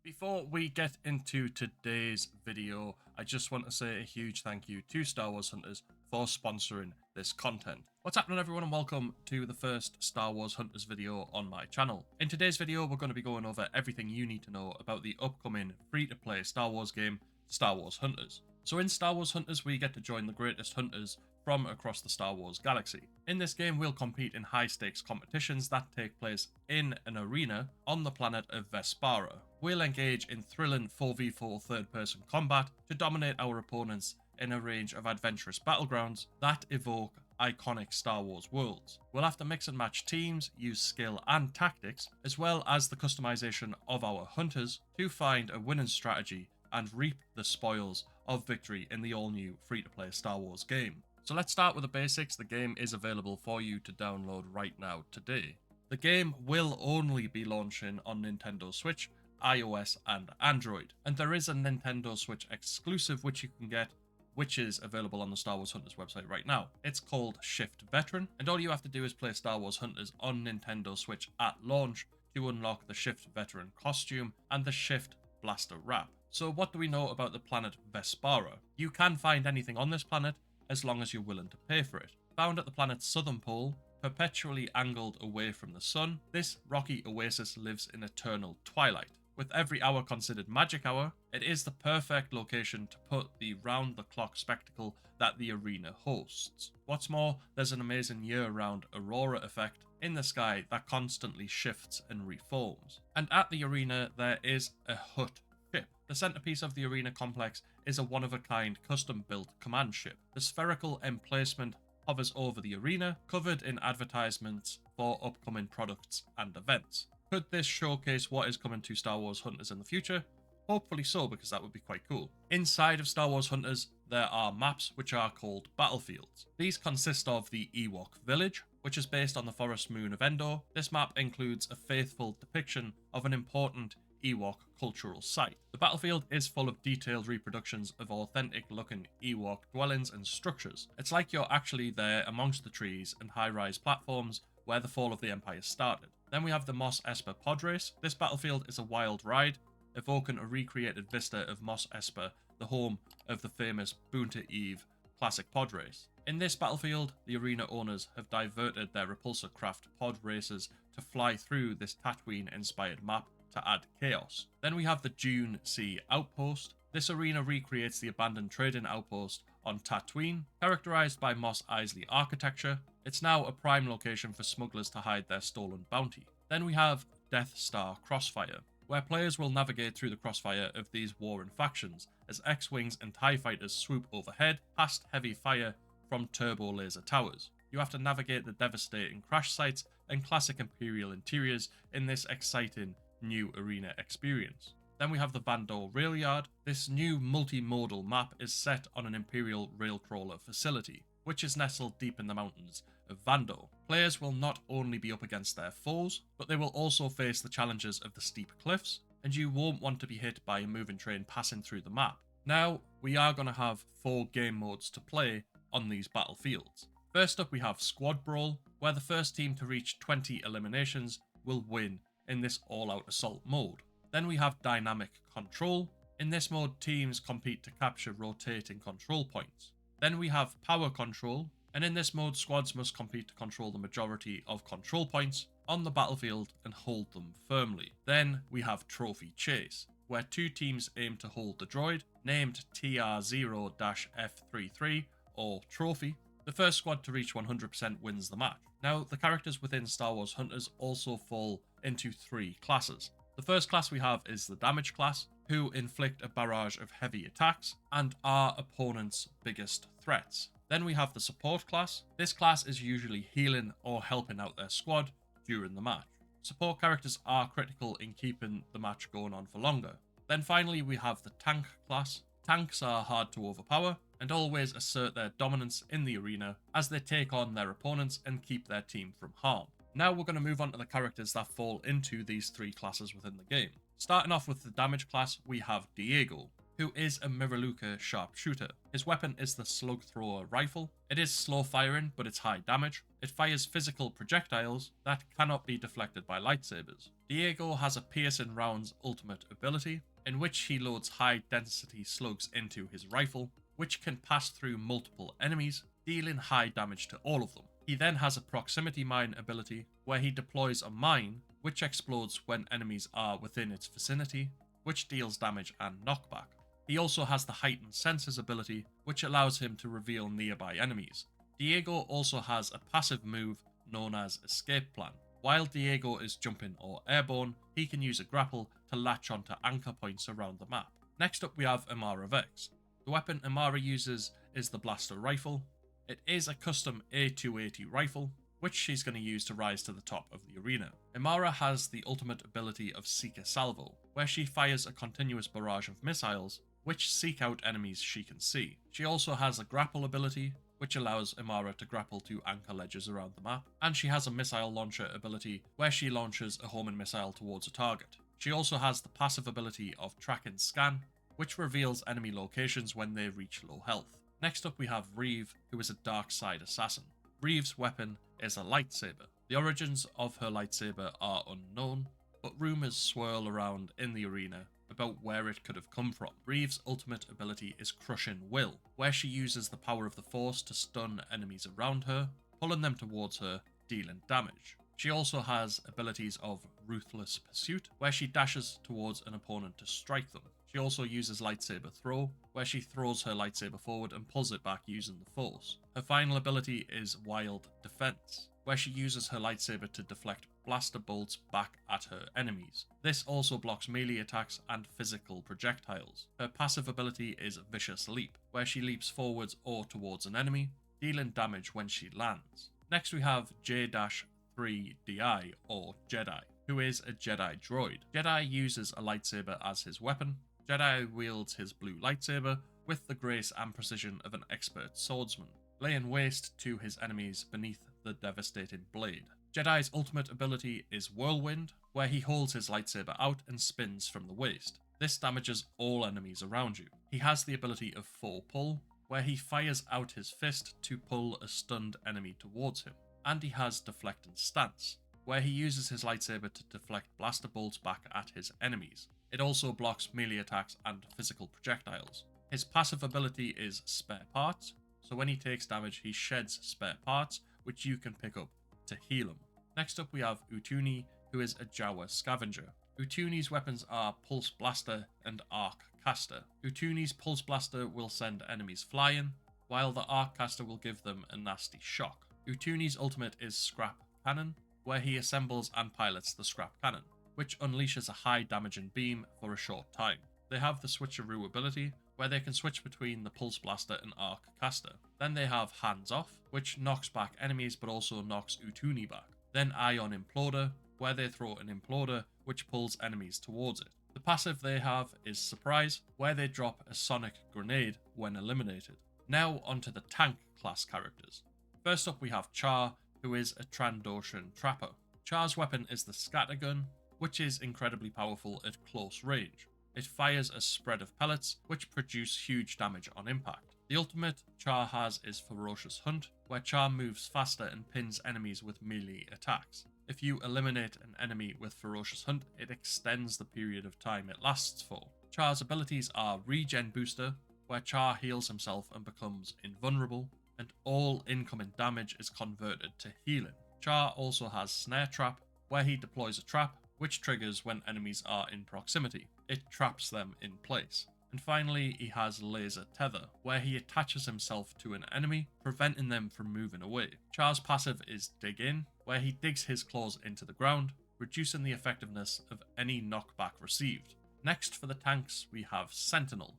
Before we get into today's video, I just want to say a huge thank you to Star Wars Hunters for sponsoring this content. What's happening, everyone, and welcome to the first Star Wars Hunters video on my channel. In today's video, we're going to be going over everything you need to know about the upcoming free-to-play Star Wars game, Star Wars Hunters. So in Star Wars Hunters, we get to join the greatest hunters from across the Star Wars galaxy. In this game, we'll compete in high-stakes competitions that take place in an arena on the planet of Vespaara. We'll engage in thrilling 4v4 third-person combat to dominate our opponents in a range of adventurous battlegrounds that evoke iconic Star Wars worlds. We'll have to mix and match teams, use skill and tactics, as well as the customization of our hunters to find a winning strategy and reap the spoils of victory in the all-new free-to-play Star Wars game. So let's start with the basics. The game is available for you to download right now today. The game will only be launching on Nintendo Switch, iOS and Android, and there is a Nintendo Switch exclusive which you can get, which is available on the Star Wars Hunters website right now. It's called Shift Veteran, and all you have to do is play Star Wars Hunters on Nintendo Switch at launch to unlock the Shift Veteran costume and the Shift Blaster wrap. So what do we know about the planet Vespaara? You can find anything on this planet as long as you're willing to pay for it. Found at the planet's southern pole, perpetually angled away from the sun, this rocky oasis lives in eternal twilight. With every hour considered magic hour, it is the perfect location to put the round-the-clock spectacle that the arena hosts. What's more, there's an amazing year-round aurora effect in the sky that constantly shifts and reforms. And at the arena, there is a hut ship. The centerpiece of the arena complex is a one-of-a-kind custom-built command ship. The spherical emplacement hovers over the arena, covered in advertisements for upcoming products and events. Could this showcase what is coming to Star Wars Hunters in the future? Hopefully so, because that would be quite cool. Inside of Star Wars Hunters, there are maps which are called battlefields. These consist of the Ewok Village, which is based on the forest moon of Endor. This map includes a faithful depiction of an important Ewok cultural site. The battlefield is full of detailed reproductions of authentic looking Ewok dwellings and structures. It's like you're actually there amongst the trees and high-rise platforms where the fall of the Empire started. Then we have the Mos Espa pod race. This battlefield is a wild ride, evoking a recreated vista of Mos Espa, the home of the famous Boonta Eve classic pod race. In this battlefield, the arena owners have diverted their repulsor craft pod races to fly through this Tatooine-inspired map to add chaos. Then we have the Dune Sea Outpost. This arena recreates the abandoned trading outpost on Tatooine, characterized by Mos Eisley architecture. It's now a prime location for smugglers to hide their stolen bounty. Then we have Death Star Crossfire, where players will navigate through the crossfire of these warring factions as X-Wings and TIE Fighters swoop overhead past heavy fire from turbo laser towers. You have to navigate the devastating crash sites and classic Imperial interiors in this exciting new arena experience. Then we have the Vandor Rail Yard. This new multimodal map is set on an Imperial railcrawler facility, which is nestled deep in the mountains of Vandor. Players will not only be up against their foes, but they will also face the challenges of the steep cliffs, and you won't want to be hit by a moving train passing through the map. Now, we are going to have 4 game modes to play on these battlefields. First up, we have Squad Brawl, where the first team to reach 20 eliminations will win in this all-out assault mode. Then we have Dynamic Control. In this mode, teams compete to capture rotating control points. Then we have Power Control, and in this mode, squads must compete to control the majority of control points on the battlefield and hold them firmly. Then we have Trophy Chase, where 2 teams aim to hold the droid, named TR0-F33, or Trophy. The first squad to reach 100% wins the match. Now, the characters within Star Wars Hunters also fall into 3 classes. The first class we have is the Damage class, who inflict a barrage of heavy attacks and are opponents' biggest threats. Then we have the Support class. This class is usually healing or helping out their squad during the match. Support characters are critical in keeping the match going on for longer. Then finally we have the Tank class. Tanks are hard to overpower and always assert their dominance in the arena as they take on their opponents and keep their team from harm. Now we're going to move on to the characters that fall into these 3 classes within the game. Starting off with the Damage class, we have Diago, who is a Miraluka sharpshooter. His weapon is the Slug Thrower rifle. It is slow firing, but it's high damage. It fires physical projectiles that cannot be deflected by lightsabers. Diago has a piercing rounds ultimate ability, in which he loads high density slugs into his rifle, which can pass through multiple enemies, dealing high damage to all of them. He then has a proximity mine ability, where he deploys a mine, which explodes when enemies are within its vicinity, which deals damage and knockback. He also has the heightened senses ability, which allows him to reveal nearby enemies. Diago also has a passive move known as Escape Plan. While Diago is jumping or airborne, he can use a grapple to latch onto anchor points around the map. Next up we have Imara Vex. The weapon Imara uses is the blaster rifle. It is a custom A280 rifle, which she's going to use to rise to the top of the arena. Imara has the ultimate ability of Seeker Salvo, where she fires a continuous barrage of missiles, which seek out enemies she can see. She also has a grapple ability, which allows Imara to grapple to anchor ledges around the map, and she has a missile launcher ability, where she launches a homing missile towards a target. She also has the passive ability of Track and Scan, which reveals enemy locations when they reach low health. Next up we have Rieve, who is a dark side assassin. Rieve's weapon is a lightsaber. The origins of her lightsaber are unknown, but rumours swirl around in the arena about where it could have come from. Rieve's ultimate ability is Crushing Will, where she uses the power of the Force to stun enemies around her, pulling them towards her, dealing damage. She also has abilities of Ruthless Pursuit, where she dashes towards an opponent to strike them. She also uses Lightsaber Throw, where she throws her lightsaber forward and pulls it back using the Force. Her final ability is Wild Defense, where she uses her lightsaber to deflect blaster bolts back at her enemies. This also blocks melee attacks and physical projectiles. Her passive ability is Vicious Leap, where she leaps forwards or towards an enemy, dealing damage when she lands. Next we have J-3DI, or Jedi, who is a Jedi droid. Jedi uses a lightsaber as his weapon. Jedi wields his blue lightsaber with the grace and precision of an expert swordsman, laying waste to his enemies beneath the devastating blade. Jedi's ultimate ability is Whirlwind, where he holds his lightsaber out and spins from the waist. This damages all enemies around you. He has the ability of Full Pull, where he fires out his fist to pull a stunned enemy towards him. And he has Deflect and Stance, where he uses his lightsaber to deflect blaster bolts back at his enemies. It also blocks melee attacks and physical projectiles. His passive ability is Spare Parts, so when he takes damage he sheds spare parts, which you can pick up to heal him. Next up we have Utooni, who is a Jawa scavenger. Utooni's weapons are Pulse Blaster and Arc Caster. Utooni's Pulse Blaster will send enemies flying, while the Arc Caster will give them a nasty shock. Utooni's ultimate is Scrap Cannon, where he assembles and pilots the Scrap Cannon, which unleashes a high damaging beam for a short time. They have the Switcheroo ability, where they can switch between the Pulse Blaster and Arc Caster. Then they have Hands Off, which knocks back enemies but also knocks Utooni back. Then Ion Imploder, where they throw an Imploder which pulls enemies towards it. The passive they have is Surprise, where they drop a Sonic Grenade when eliminated. Now onto the tank class characters. First up we have Charr, who is a Trandoshan Trapper. Charr's weapon is the Scattergun, which is incredibly powerful at close range. It fires a spread of pellets, which produce huge damage on impact. The ultimate Charr has is Ferocious Hunt, where Charr moves faster and pins enemies with melee attacks. If you eliminate an enemy with Ferocious Hunt, it extends the period of time it lasts for. Charr's abilities are Regen Booster, where Charr heals himself and becomes invulnerable, and all incoming damage is converted to healing. Charr also has Snare Trap, where he deploys a trap, which triggers when enemies are in proximity. It traps them in place. And finally, he has Laser Tether, where he attaches himself to an enemy, preventing them from moving away. Charr's passive is Dig In, where he digs his claws into the ground, reducing the effectiveness of any knockback received. Next for the tanks, we have Sentinel,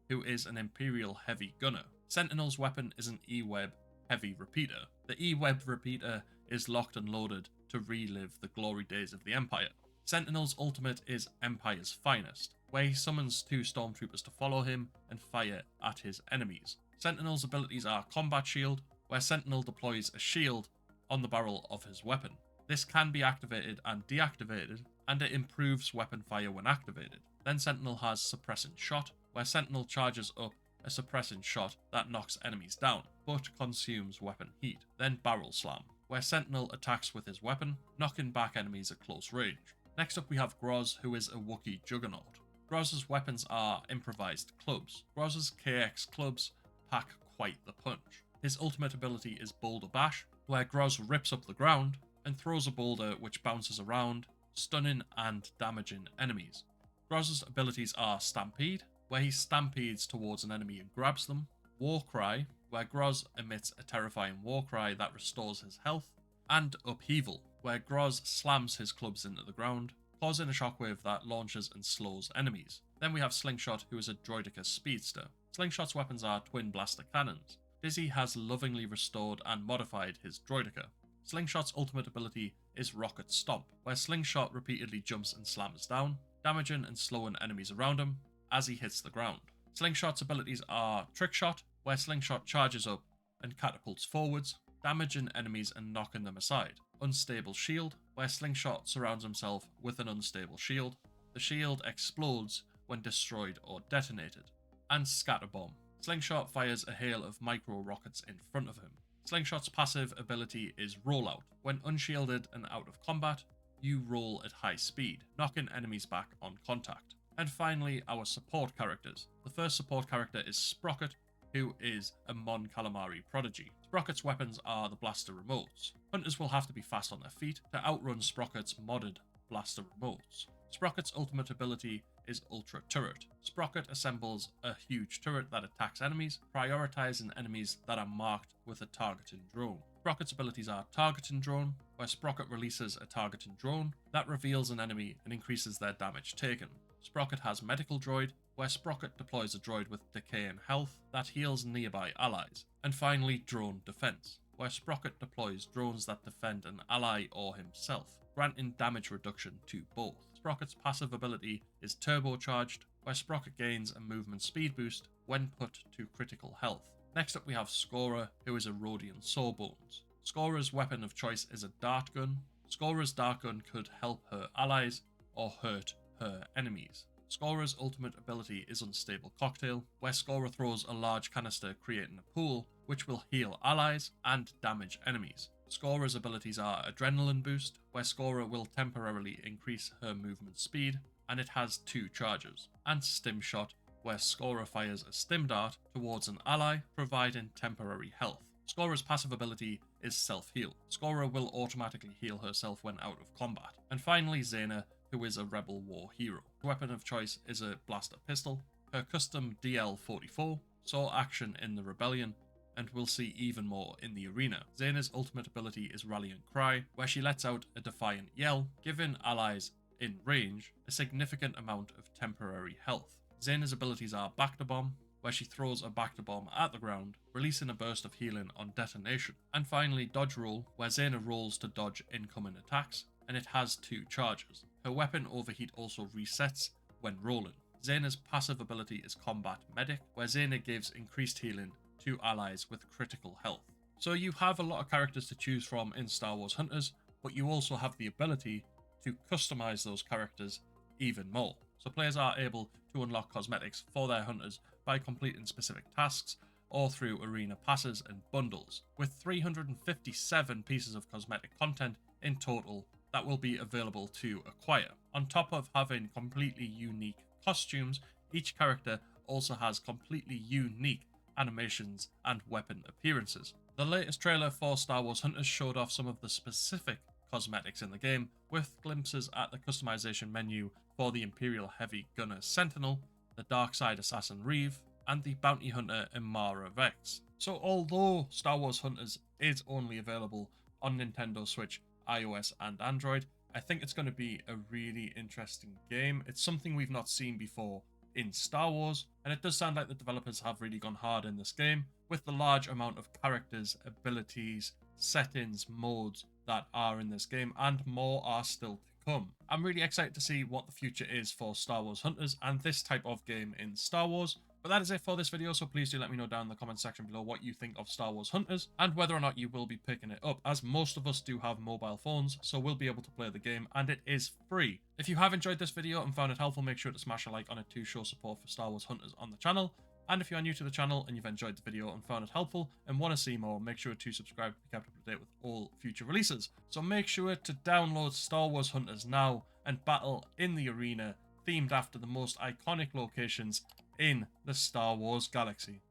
who is an Imperial Heavy Gunner. Sentinel's weapon is an E-Web Heavy Repeater. The E-Web Repeater is locked and loaded to relive the glory days of the Empire. Sentinel's ultimate is Empire's Finest, where he summons 2 stormtroopers to follow him and fire at his enemies. Sentinel's abilities are Combat Shield, where Sentinel deploys a shield on the barrel of his weapon. This can be activated and deactivated, and it improves weapon fire when activated. Then Sentinel has Suppressing Shot, where Sentinel charges up a suppressing shot that knocks enemies down, but consumes weapon heat. Then Barrel Slam, where Sentinel attacks with his weapon, knocking back enemies at close range. Next up we have Grozz, who is a Wookiee juggernaut. Grozz's weapons are improvised clubs. Grozz's KX clubs pack quite the punch. His ultimate ability is Boulder Bash, where Grozz rips up the ground and throws a boulder which bounces around, stunning and damaging enemies. Grozz's abilities are Stampede, where he stampedes towards an enemy and grabs them, Warcry, where Grozz emits a terrifying warcry that restores his health, and Upheaval, where Grozz slams his clubs into the ground, causing a shockwave that launches and slows enemies. Then we have Slingshot, who is a Droideka speedster. Slingshot's weapons are twin blaster cannons. Dizzy has lovingly restored and modified his Droideka. Slingshot's ultimate ability is Rocket Stomp, where Slingshot repeatedly jumps and slams down, damaging and slowing enemies around him as he hits the ground. Slingshot's abilities are Trick Shot, where Slingshot charges up and catapults forwards, damaging enemies and knocking them aside. Unstable Shield, where Slingshot surrounds himself with an unstable shield. The shield explodes when destroyed or detonated. And Scatter Bomb. Slingshot fires a hail of micro rockets in front of him. Slingshot's passive ability is Rollout. When unshielded and out of combat, you roll at high speed, knocking enemies back on contact. And finally, our support characters. The first support character is Sprocket, who is a Mon Calamari prodigy. Sprocket's weapons are the blaster remotes. Hunters will have to be fast on their feet to outrun Sprocket's modded blaster remotes. Sprocket's ultimate ability is Ultra Turret. Sprocket assembles a huge turret that attacks enemies, prioritizing enemies that are marked with a targeting drone. Sprocket's abilities are Targeting Drone, where Sprocket releases a targeting drone that reveals an enemy and increases their damage taken. Sprocket has Medical Droid, where Sprocket deploys a droid with decay and health that heals nearby allies. And finally, Drone Defense, where Sprocket deploys drones that defend an ally or himself, granting damage reduction to both. Sprocket's passive ability is Turbocharged, where Sprocket gains a movement speed boost when put to critical health. Next up we have Skora, who is a Rhodian Sawbones. Skora's weapon of choice is a dart gun. Skora's dart gun could help her allies or hurt her enemies. Skora's ultimate ability is Unstable Cocktail, where Skora throws a large canister creating a pool, which will heal allies and damage enemies. Skora's abilities are Adrenaline Boost, where Skora will temporarily increase her movement speed, and it has 2 charges. And Stim Shot, where Skora fires a stim dart towards an ally, providing temporary health. Skora's passive ability is Self-Heal. Skora will automatically heal herself when out of combat. And finally Zaina, who is a Rebel War hero. Her weapon of choice is a blaster pistol. Her custom DL-44 saw action in the Rebellion, and we'll see even more in the arena. Zaina's ultimate ability is Rallying Cry, where she lets out a defiant yell, giving allies in range a significant amount of temporary health. Zaina's abilities are Bacta Bomb, where she throws a Bacta Bomb at the ground, releasing a burst of healing on detonation. And finally Dodge Roll, where Zaina rolls to dodge incoming attacks, and it has 2 charges. Her weapon Overheat also resets when rolling. Zaina's passive ability is Combat Medic, where Zaina gives increased healing to allies with critical health. So you have a lot of characters to choose from in Star Wars Hunters, but you also have the ability to customize those characters even more. So players are able to unlock cosmetics for their hunters by completing specific tasks or through arena passes and bundles, with 357 pieces of cosmetic content in total that will be available to acquire. On top of having completely unique costumes, each character also has completely unique animations and weapon appearances. The latest trailer for Star Wars Hunters showed off some of the specific cosmetics in the game, with glimpses at the customization menu for the Imperial Heavy Gunner Sentinel, the Darkside Assassin Rieve, and the Bounty Hunter Imara Vex. So although Star Wars Hunters is only available on Nintendo Switch, iOS and Android, I think it's going to be a really interesting game. It's something we've not seen before in Star Wars, and it does sound like the developers have really gone hard in this game with the large amount of characters, abilities, settings, modes that are in this game, and more are still to come. I'm really excited to see what the future is for Star Wars Hunters and this type of game in Star Wars. But that is it for this video, so please do let me know down in the comment section below what you think of Star Wars Hunters and whether or not you will be picking it up, as most of us do have mobile phones, so we'll be able to play the game, and it is free. If you have enjoyed this video and found it helpful, make sure to smash a like on it to show support for Star Wars Hunters on the channel. And if you are new to the channel and you've enjoyed the video and found it helpful and want to see more, make sure to subscribe to be kept up to date with all future releases. So make sure to download Star Wars Hunters now and battle in the arena themed after the most iconic locations in the Star Wars galaxy.